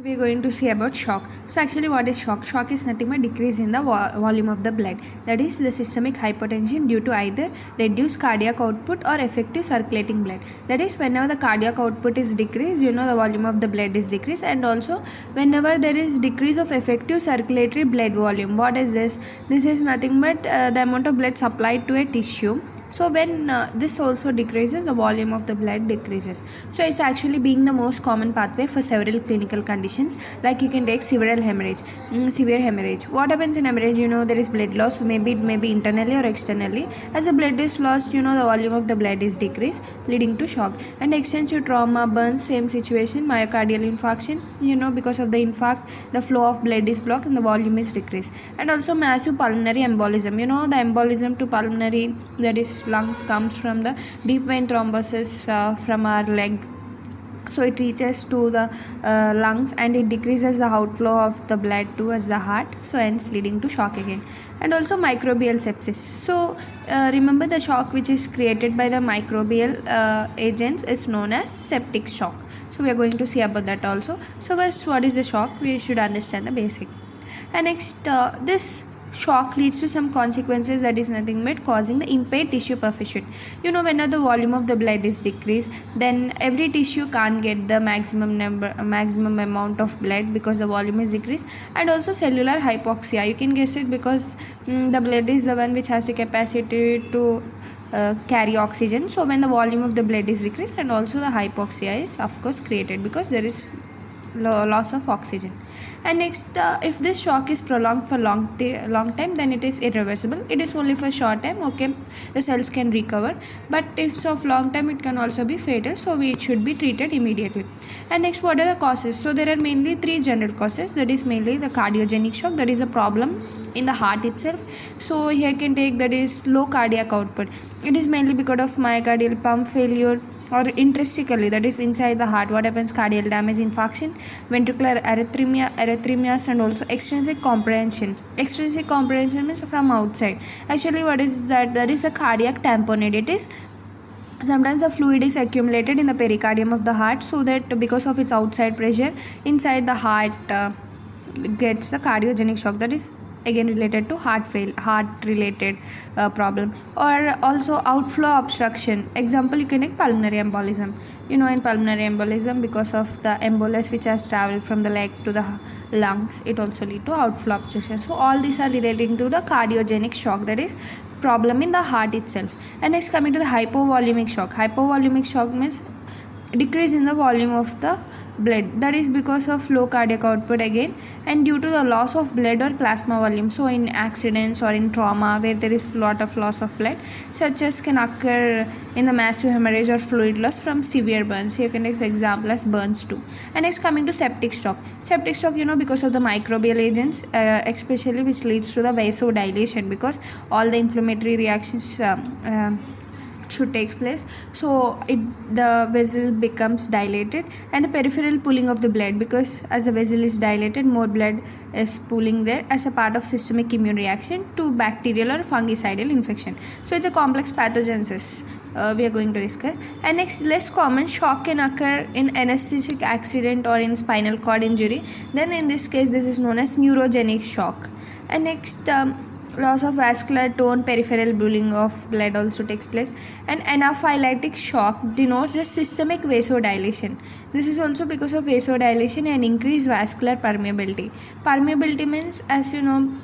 We are going to see about shock. So actually what is shock? Shock is nothing but decrease in the volume of the blood. That is the systemic hypertension due to either reduced cardiac output or effective circulating blood. That is whenever the cardiac output is decreased, the volume of the blood is decreased, and also whenever there is decrease of effective circulatory blood volume. What is this? This is nothing but the amount of blood supplied to a tissue. So when this also decreases, the volume of the blood decreases. So it's actually being the most common pathway for several clinical conditions, like you can take severe hemorrhage. Severe hemorrhage. What happens in hemorrhage? There is blood loss. Maybe it may be internally or externally. As the blood is lost, the volume of the blood is decreased, leading to shock. And extensive trauma, burns, same situation. Myocardial infarction. Because of the infarct, the flow of blood is blocked and the volume is decreased. And also massive pulmonary embolism. The embolism to pulmonary, that is lungs, comes from the deep vein thrombosis from our leg. So it reaches to the lungs and it decreases the outflow of the blood towards the heart, so hence leading to shock again. And also microbial sepsis. So remember, the shock which is created by the microbial agents is known as septic shock. So we are going to see about that also. So first, what is the shock? We should understand the basic. And next, this shock leads to some consequences, that is nothing but causing the impaired tissue perfusion. Whenever the volume of the blood is decreased, then every tissue can't get the maximum amount of blood because the volume is decreased. And also cellular hypoxia, you can guess it, because the blood is the one which has the capacity to carry oxygen. So when the volume of the blood is decreased, and also the hypoxia is of course created because there is loss of oxygen. And next, if this shock is prolonged for long time, then it is irreversible. It is only for short time, okay, the cells can recover, but if it's of long time, it can also be fatal, so it should be treated immediately. And next, what are the causes? So there are mainly three general causes. That is mainly the cardiogenic shock, that is a problem in the heart itself. So here can take, that is low cardiac output. It is mainly because of myocardial pump failure, or intrinsically, that is inside the heart. What happens? Cardiac damage, infarction, ventricular arrhythmias, and also extrinsic comprehension. Extrinsic comprehension means from outside. Actually, what is that? That is the cardiac tamponade. It is sometimes the fluid is accumulated in the pericardium of the heart, so that because of its outside pressure, inside the heart gets the cardiogenic shock. That is again related to heart related problem. Or also outflow obstruction. Example, you can take pulmonary embolism. In pulmonary embolism, because of the embolus which has traveled from the leg to the lungs, it also lead to outflow obstruction. So all these are relating to the cardiogenic shock, that is problem in the heart itself. And next, coming to the hypovolemic shock. Hypovolemic shock means decrease in the volume of the blood, that is because of low cardiac output again, and due to the loss of blood or plasma volume. So in accidents or in trauma where there is lot of loss of blood, such as can occur in the massive hemorrhage or fluid loss from severe burns. You can take example as burns too. And next, coming to septic shock. Septic shock, because of the microbial agents, especially, which leads to the vasodilation, because all the inflammatory reactions should take place, so the vessel becomes dilated, and the peripheral pooling of the blood, because as the vessel is dilated, more blood is pooling there as a part of systemic immune reaction to bacterial or fungicidal infection. So it's a complex pathogenesis we are going to discuss. And next, less common shock can occur in anesthetic accident or in spinal cord injury. Then in this case, this is known as neurogenic shock. And next, loss of vascular tone, peripheral pooling of blood also takes place. And anaphylactic shock denotes the systemic vasodilation. This is also because of vasodilation and increased vascular permeability. Permeability means, as you know,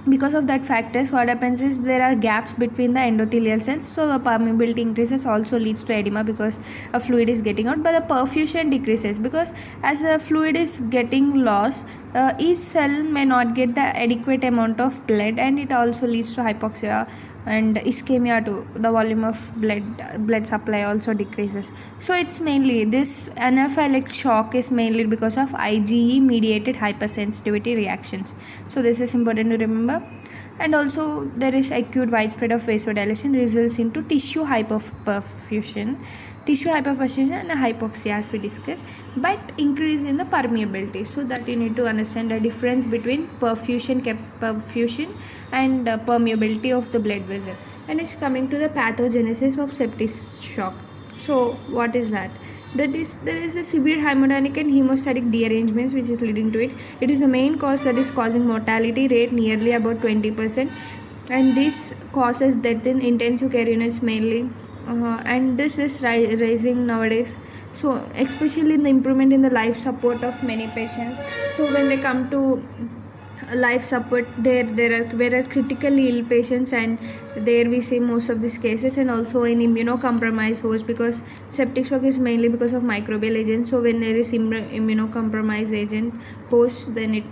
because of that factors, what happens is there are gaps between the endothelial cells, so the permeability increases, also leads to edema because a fluid is getting out, but the perfusion decreases because as the fluid is getting lost, each cell may not get the adequate amount of blood, and it also leads to hypoxia and ischemia too. The volume of blood supply also decreases. So it's mainly this anaphylactic shock is mainly because of IgE mediated hypersensitivity reactions. So this is important to remember. And also there is acute widespread of vasodilation results into tissue hyperperfusion and hypoxia, as we discussed, but increase in the permeability. So that you need to understand the difference between perfusion and permeability of the blood vessel. And it's coming to the pathogenesis of septic shock. So what is that? That is, there is a severe hemodynamic and hemostatic derangements which is leading to it. It is the main cause that is causing mortality rate nearly about 20%, and this causes death in intensive care units mainly. And this is rising nowadays, so especially in the improvement in the life support of many patients. So when they come to life support, there are critically ill patients, and there we see most of these cases, and also in immunocompromised host, because septic shock is mainly because of microbial agents. So when there is immunocompromised agent host, then it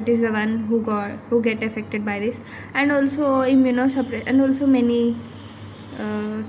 is the one who get affected by this. And also immunosuppress, and also many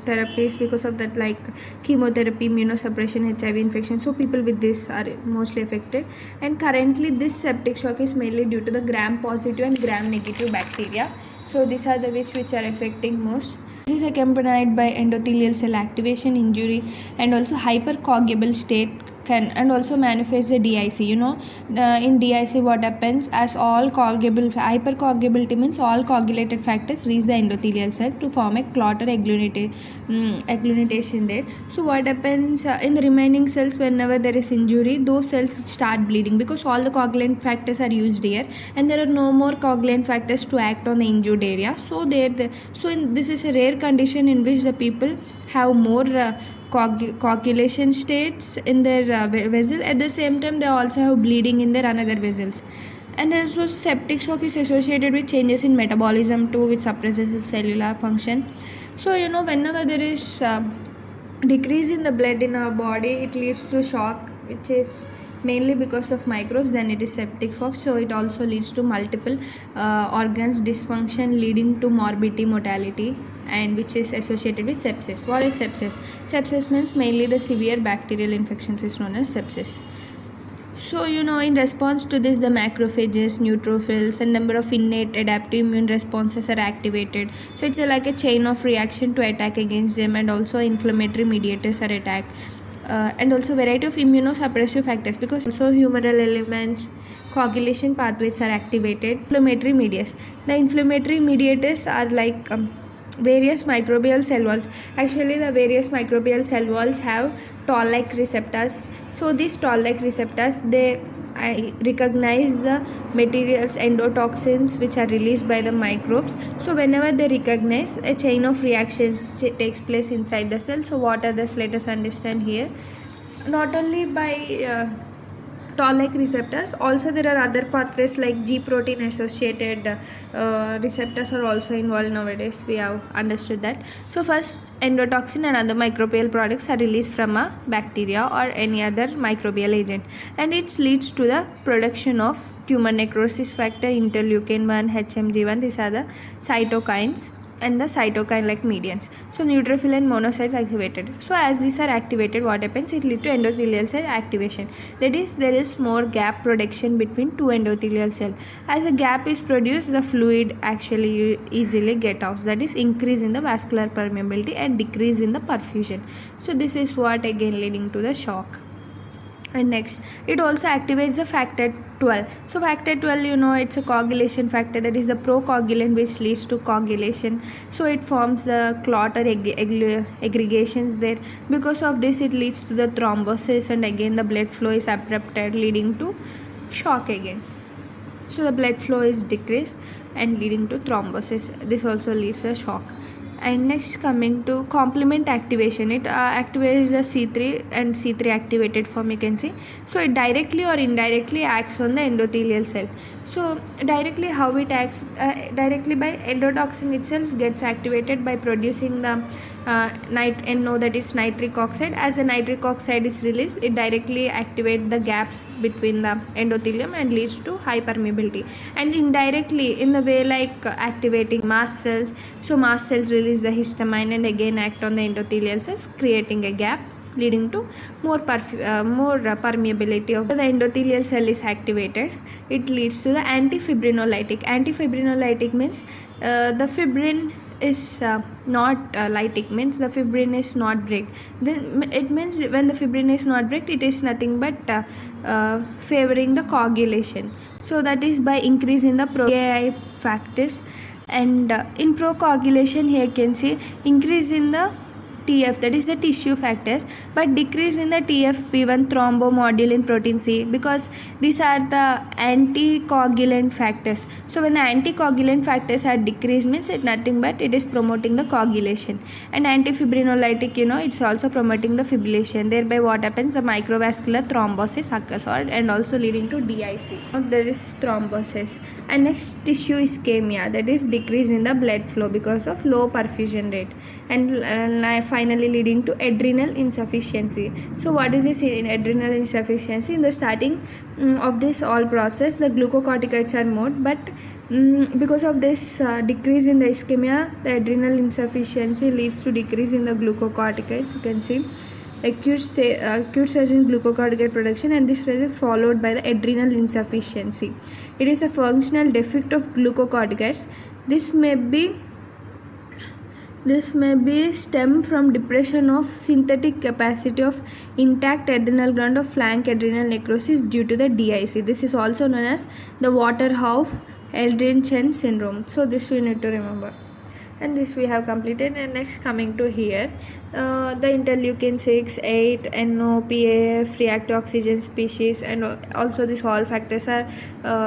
therapies because of that, like chemotherapy, immunosuppression, HIV infection. So people with this are mostly affected. And currently this septic shock is mainly due to the gram positive and gram negative bacteria. So these are the which are affecting most. This is accompanied by endothelial cell activation, injury, and also hypercoagulable state can and also manifest the DIC. In DIC what happens, as all hypercoagulability means all coagulated factors reach the endothelial cell to form a clot or agglutination there. So what happens in the remaining cells, whenever there is injury, those cells start bleeding because all the coagulant factors are used here, and there are no more coagulant factors to act on the injured area. So this is a rare condition in which the people have more coagulation states in their vessel. At the same time, they also have bleeding in their another vessels. And also septic shock is associated with changes in metabolism too, which suppresses cellular function. So whenever there is decrease in the blood in our body, it leads to shock, which is mainly because of microbes. Then it is septic shock. So it also leads to multiple organs dysfunction, leading to morbidity, mortality, and which is associated with sepsis. What is sepsis? Sepsis means mainly the severe bacterial infections is known as sepsis. So in response to this, the macrophages, neutrophils, and number of innate adaptive immune responses are activated. So it's like a chain of reaction to attack against them, and also inflammatory mediators are attacked. And also variety of immunosuppressive factors, because also humoral elements, coagulation pathways are activated. Inflammatory mediators. The inflammatory mediators are like various microbial cell walls. Actually, the various microbial cell walls have toll-like receptors. So these toll-like receptors, they recognize the materials, endotoxins, which are released by the microbes. So whenever they recognize, a chain of reactions takes place inside the cell. So what are this? Let us understand here. Not only by toll-like receptors, also there are other pathways like G protein associated receptors are also involved nowadays. We have understood that. So first, endotoxin and other microbial products are released from a bacteria or any other microbial agent, and it leads to the production of tumor necrosis factor, interleukin-1, HMG1. These are the cytokines and the cytokine like medians. So neutrophil and monocytes activated. So as these are activated, what happens? It leads to endothelial cell activation. That is, there is more gap production between two endothelial cells. As a gap is produced, the fluid actually easily get out. That is, increase in the vascular permeability and decrease in the perfusion. So this is what again leading to the shock. And next, it also activates the factor 12. So factor 12, it's a coagulation factor, that is the procoagulant which leads to coagulation. So it forms the clot or aggregations there. Because of this, it leads to the thrombosis, and again the blood flow is abrupted, leading to shock again. So the blood flow is decreased and leading to thrombosis. This also leads to shock. And next, coming to complement activation, it activates the C3 and C3 activated form, you can see. So it directly or indirectly acts on the endothelial cell. So directly, how it acts? Directly by endotoxin itself gets activated by producing the NO, that is nitric oxide. As the nitric oxide is released, it directly activates the gaps between the endothelium and leads to high permeability. And indirectly, in the way like activating mast cells. So mast cells release the histamine and again act on the endothelial cells, creating a gap, leading to more permeability of the endothelial cell is activated. It leads to the antifibrinolytic. Antifibrinolytic means the fibrin is not lytic, means the fibrin is not break. Then it means when the fibrin is not break, it is nothing but favoring the coagulation. So that is by increasing the pro-AI factors. And in procoagulation, here you can see increase in the TF, that is the tissue factors, but decrease in the TFP1 thrombomodulin protein C, because these are the anticoagulant factors. So when the anticoagulant factors are decreased, means it nothing but it is promoting the coagulation. And antifibrinolytic, it's also promoting the fibrillation. Thereby what happens, the microvascular thrombosis occurs, and also leading to DIC. There is thrombosis. And next, tissue ischemia, that is decrease in the blood flow because of low perfusion rate. And finally leading to adrenal insufficiency. So what is this adrenal insufficiency? In the starting of this all process, the glucocorticoids are moved, but because of this decrease in the ischemia, the adrenal insufficiency leads to decrease in the glucocorticoids. You can see acute surge in glucocorticoid production, and this is followed by the adrenal insufficiency. It is a functional defect of glucocorticoids. This may be stem from depression of synthetic capacity of intact adrenal gland of flank adrenal necrosis due to the DIC. This is also known as the Waterhouse-Eldredgen syndrome. So this we need to remember. And this we have completed. And next, coming to here, the interleukin 6, 8, NO, PAF, reactive oxygen species, and also these all factors are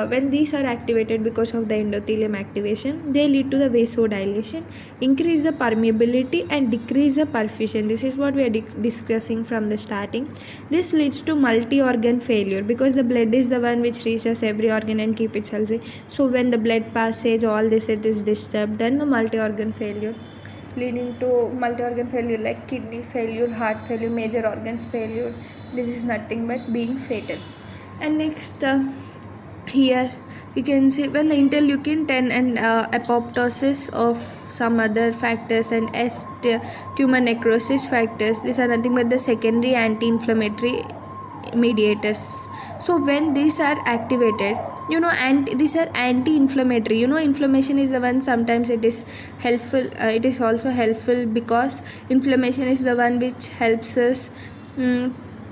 when these are activated because of the endothelium activation, they lead to the vasodilation, increase the permeability, and decrease the perfusion. This is what we are discussing from the starting. This leads to multi-organ failure, because the blood is the one which reaches every organ and keep it healthy. So when the blood passage, all this, it is disturbed, then the multi-organ failure, leading to multi-organ failure like kidney failure, heart failure, major organs failure. This is nothing but being fatal. And next, here you can see when the interleukin 10 and apoptosis of some other factors and tumor necrosis factors, these are nothing but the secondary anti-inflammatory mediators. So when these are activated, and these are anti-inflammatory. Inflammation is the one, sometimes it is helpful, it is also helpful, because inflammation is the one which helps us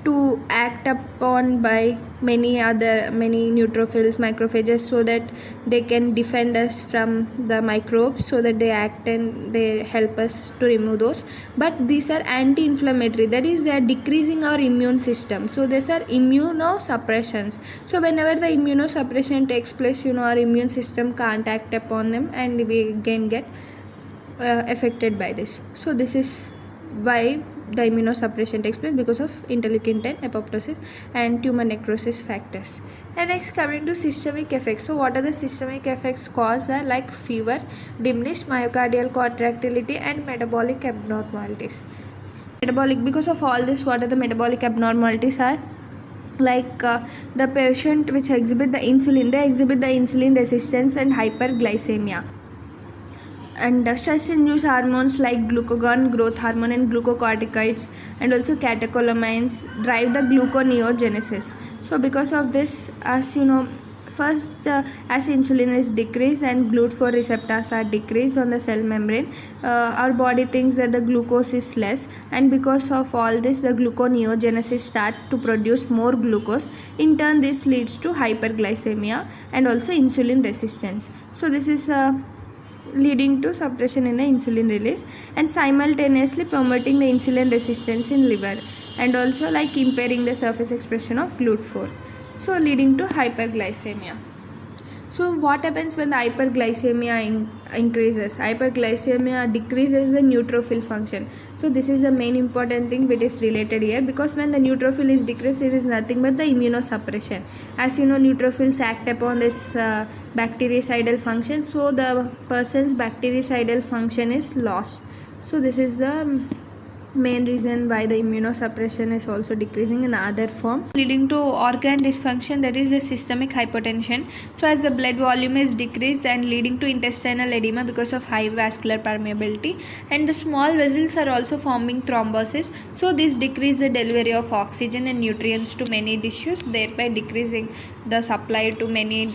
to act upon by many neutrophils, macrophages, so that they can defend us from the microbes, so that they act and they help us to remove those. But these are anti-inflammatory, that is, they are decreasing our immune system. So these are immunosuppressions. So whenever the immunosuppression takes place, our immune system can't act upon them, and we again get affected by this. So this is why the immunosuppression takes place, because of interleukin 10, apoptosis, and tumor necrosis factors. And next, coming to systemic effects. So what are the systemic effects caused? Are like fever, diminished myocardial contractility, and metabolic abnormalities. Because of all this, what are the metabolic abnormalities are? Like the patient which exhibit the insulin, they exhibit the insulin resistance and hyperglycemia. And stress-induced hormones like glucagon, growth hormone, and glucocorticoids, and also catecholamines drive the gluconeogenesis. So because of this, as first, as insulin is decreased and GLUT4 receptors are decreased on the cell membrane, our body thinks that the glucose is less, and because of all this, the gluconeogenesis start to produce more glucose. In turn, this leads to hyperglycemia and also insulin resistance. So this is leading to suppression in the insulin release, and simultaneously promoting the insulin resistance in liver, and also like impairing the surface expression of GLUT4, so leading to hyperglycemia. So what happens when the hyperglycemia increases? Hyperglycemia decreases the neutrophil function. So this is the main important thing which is related here, because when the neutrophil is decreased, it is nothing but the immunosuppression. As neutrophils act upon this bactericidal function, so the person's bactericidal function is lost. So this is the main reason why the immunosuppression is also decreasing in other form, leading to organ dysfunction, that is the systemic hypotension. So as the blood volume is decreased and leading to intestinal edema because of high vascular permeability, and the small vessels are also forming thrombosis. So this decrease the delivery of oxygen and nutrients to many tissues, thereby decreasing the supply to many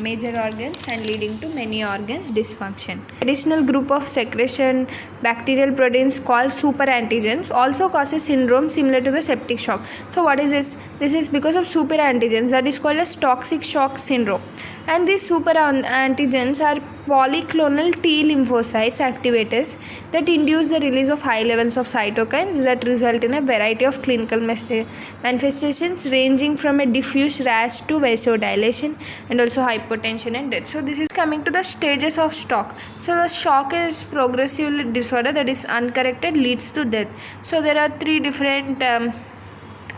major organs and leading to many organs dysfunction. Additional group of secretion bacterial proteins called superantigens also causes syndrome similar to the septic shock. So what is this? This is because of super antigens that is called as toxic shock syndrome. And these super antigens are polyclonal T lymphocytes activators that induce the release of high levels of cytokines that result in a variety of clinical manifestations ranging from a diffuse rash to vasodilation and also hypotension and death. So this is coming to the stages of shock. So the shock is progressive disorder that is uncorrected leads to death. So there are three different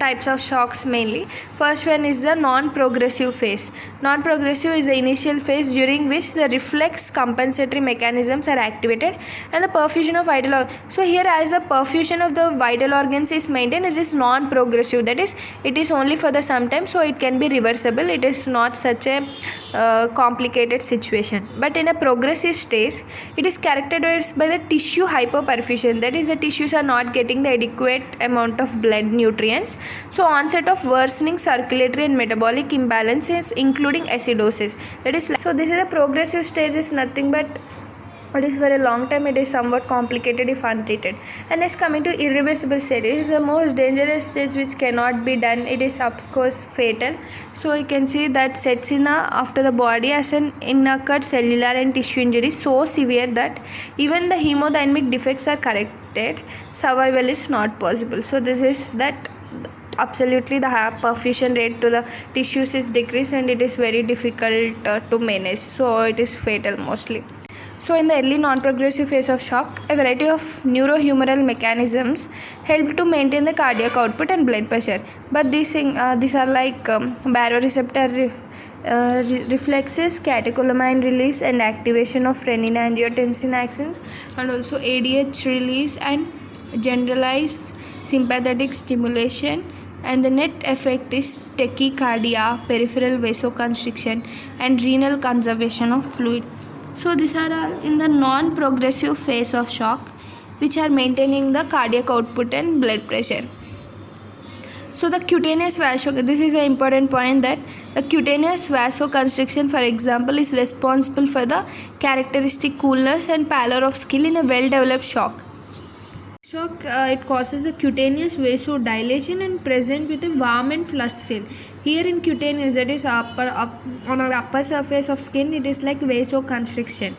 types of shocks mainly. First one is the non-progressive phase. Non-progressive is the initial phase during which the reflex compensatory mechanisms are activated and the perfusion of vital organs. So here, as the perfusion of the vital organs is maintained, it is non-progressive, that is it is only for the some time, so it can be reversible. It is not such a complicated situation. But in a progressive stage, it is characterized by the tissue hypoperfusion, that is the tissues are not getting the adequate amount of blood nutrients. So onset of worsening circulatory and metabolic imbalances including acidosis, that is so this is a progressive stage, is nothing but it is for a long time. It is somewhat complicated if untreated. And next, coming to irreversible stage, it is the most dangerous stage which cannot be done. It is of course fatal. So you can see that sets in after the body as an inoccurred cellular and tissue injury so severe that even the hemodynamic defects are corrected, survival is not possible. So this is that absolutely the perfusion rate to the tissues is decreased and it is very difficult to manage, so it is fatal mostly. So in the early non-progressive phase of shock, a variety of neurohumoral mechanisms help to maintain the cardiac output and blood pressure, but these are like baroreceptor reflexes, catecholamine release and activation of renin-angiotensin axons, and also ADH release and generalized sympathetic stimulation, and the net effect is tachycardia, peripheral vasoconstriction and renal conservation of fluid. So these are all in the non-progressive phase of shock, which are maintaining the cardiac output and blood pressure. So the cutaneous this is an important point, that the cutaneous vasoconstriction, for example, is responsible for the characteristic coolness and pallor of skin in a well-developed shock. Shock, it causes the cutaneous vasodilation and present with a warm and flush skin. Here in cutaneous, that is on our upper surface of skin, it is like vasoconstriction.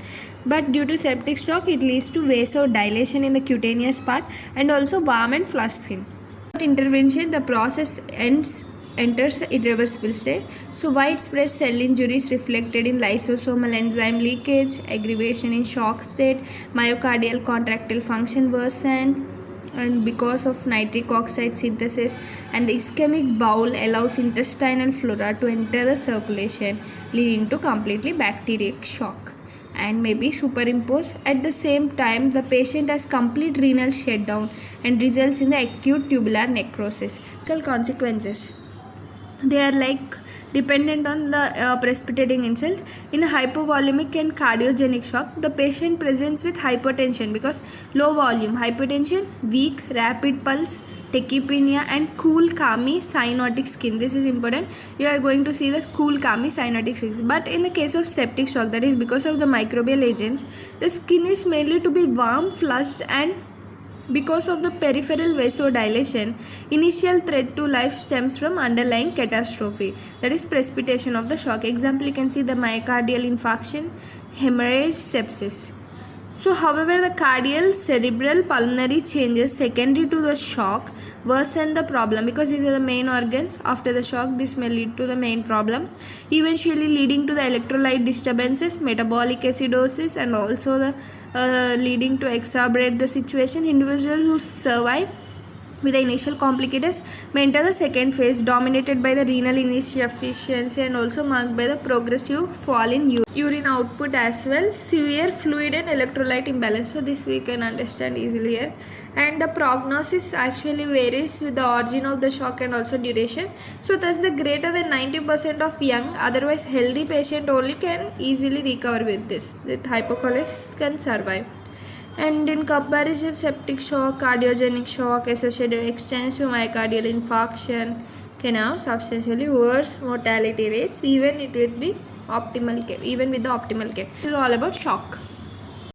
But due to septic shock, it leads to vasodilation in the cutaneous part and also warm and flush skin. Without intervention, the process enters irreversible state. So widespread cell injuries reflected in lysosomal enzyme leakage, aggravation in shock state, myocardial contractile function worsen, and because of nitric oxide synthesis, and the ischemic bowel allows intestinal flora to enter the circulation, leading to completely bacterial shock, and may be superimposed. At the same time, the patient has complete renal shutdown and results in the acute tubular necrosis. Consequences, they are like dependent on the precipitating insults. In a hypovolumic and cardiogenic shock, the patient presents with hypertension because low volume, hypertension, weak, rapid pulse, tachypnea and cool, calmy, cyanotic skin. This is important. You are going to see the cool, calmy, cyanotic skin. But in the case of septic shock, that is because of the microbial agents, the skin is mainly to be warm, flushed, and because of the peripheral vasodilation, initial threat to life stems from underlying catastrophe, that is precipitation of the shock. Example, you can see the myocardial infarction, hemorrhage, sepsis. So however, the cardial, cerebral, pulmonary changes secondary to the shock worsen the problem, because these are the main organs. After the shock, this may lead to the main problem, eventually leading to the electrolyte disturbances, metabolic acidosis, and also the leading to exacerbate the situation. Individuals who survive with the initial complicators may enter the second phase, dominated by the renal insufficiency and also marked by the progressive fall in urine output as well, severe fluid and electrolyte imbalance. So this we can understand easily here. And the prognosis actually varies with the origin of the shock and also duration. So thus the greater than 90% of young, otherwise healthy patient only can easily recover with this. With hypochondriacs can survive. And in comparison, septic shock, cardiogenic shock associated with extensive myocardial infarction can have substantially worse mortality rates, even it will be optimal care, even with the optimal care. This is all about shock.